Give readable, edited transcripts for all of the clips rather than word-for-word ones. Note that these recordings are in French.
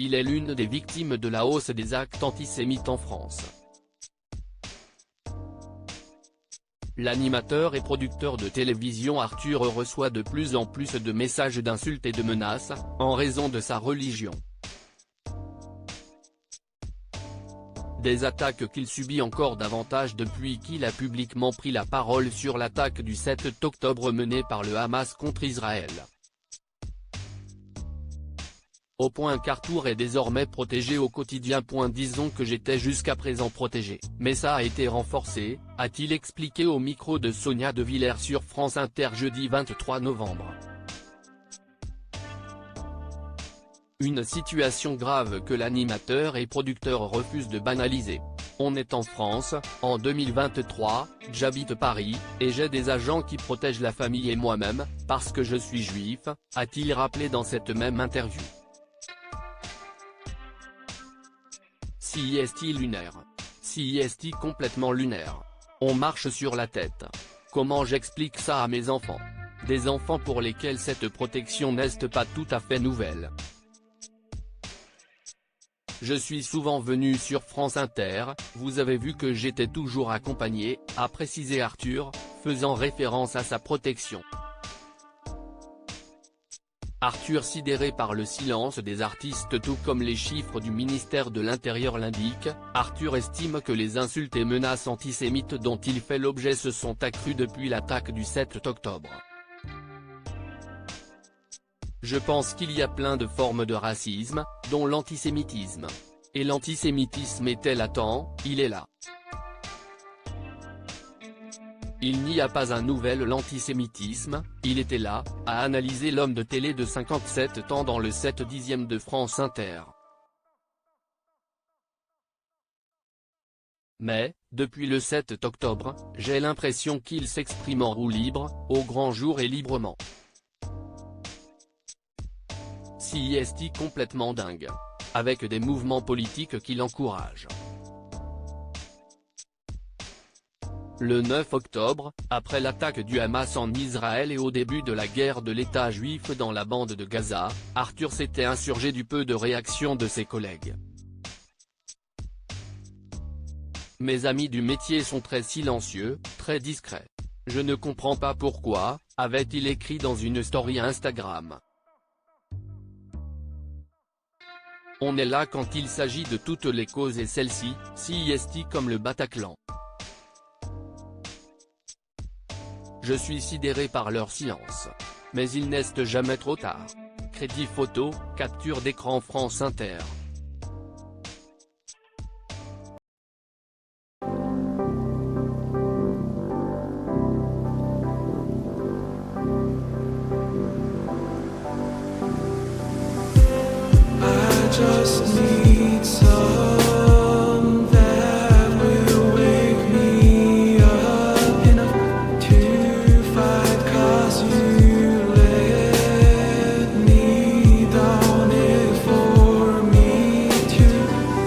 Il est l'une des victimes de la hausse des actes antisémites en France. L'animateur et producteur de télévision Arthur reçoit de plus en plus de messages d'insultes et de menaces, en raison de sa religion. Des attaques qu'il subit encore davantage depuis qu'il a publiquement pris la parole sur l'attaque du 7 octobre menée par le Hamas contre Israël. Au point qu'Arthur est désormais protégé au quotidien. Disons que j'étais jusqu'à présent protégé, mais ça a été renforcé, a-t-il expliqué au micro de Sonia De Villers sur France Inter jeudi 23 novembre. Une situation grave que l'animateur et producteur refuse de banaliser. On est en France, en 2023, j'habite Paris, et j'ai des agents qui protègent la famille et moi-même, parce que je suis juif, a-t-il rappelé dans cette même interview. CIST lunaire. CIST complètement lunaire. On marche sur la tête. Comment j'explique ça à mes enfants? Des enfants pour lesquels cette protection n'est pas tout à fait nouvelle. Je suis souvent venu sur France Inter, vous avez vu que j'étais toujours accompagné, a précisé Arthur, faisant référence à sa protection. Arthur sidéré par le silence des artistes tout comme les chiffres du ministère de l'Intérieur l'indiquent, Arthur estime que les insultes et menaces antisémites dont il fait l'objet se sont accrues depuis l'attaque du 7 octobre. Je pense qu'il y a plein de formes de racisme, dont l'antisémitisme. Et l'antisémitisme était latent, il est là. Il n'y a pas un nouvel l'antisémitisme, il était là, a analysé l'homme de télé de 57 ans dans le 7/10 de France Inter. Mais, depuis le 7 octobre, j'ai l'impression qu'il s'exprime en roue libre, au grand jour et librement. CIST complètement dingue. Avec des mouvements politiques qui l'encouragent. Le 9 octobre, après l'attaque du Hamas en Israël et au début de la guerre de l'État juif dans la bande de Gaza, Arthur s'était insurgé du peu de réaction de ses collègues. Mes amis du métier sont très silencieux, très discrets. Je ne comprends pas pourquoi, avait-il écrit dans une story Instagram. On est là quand il s'agit de toutes les causes et celles-ci, CIST comme le Bataclan. Je suis sidéré par leur silence. Mais il n'est jamais trop tard. Crédit photo, capture d'écran France Inter. Just need some that will wake me up enough to fight, 'cause you let me down it for me to.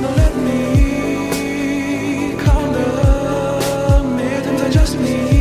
Now let me calm the midnight, I just need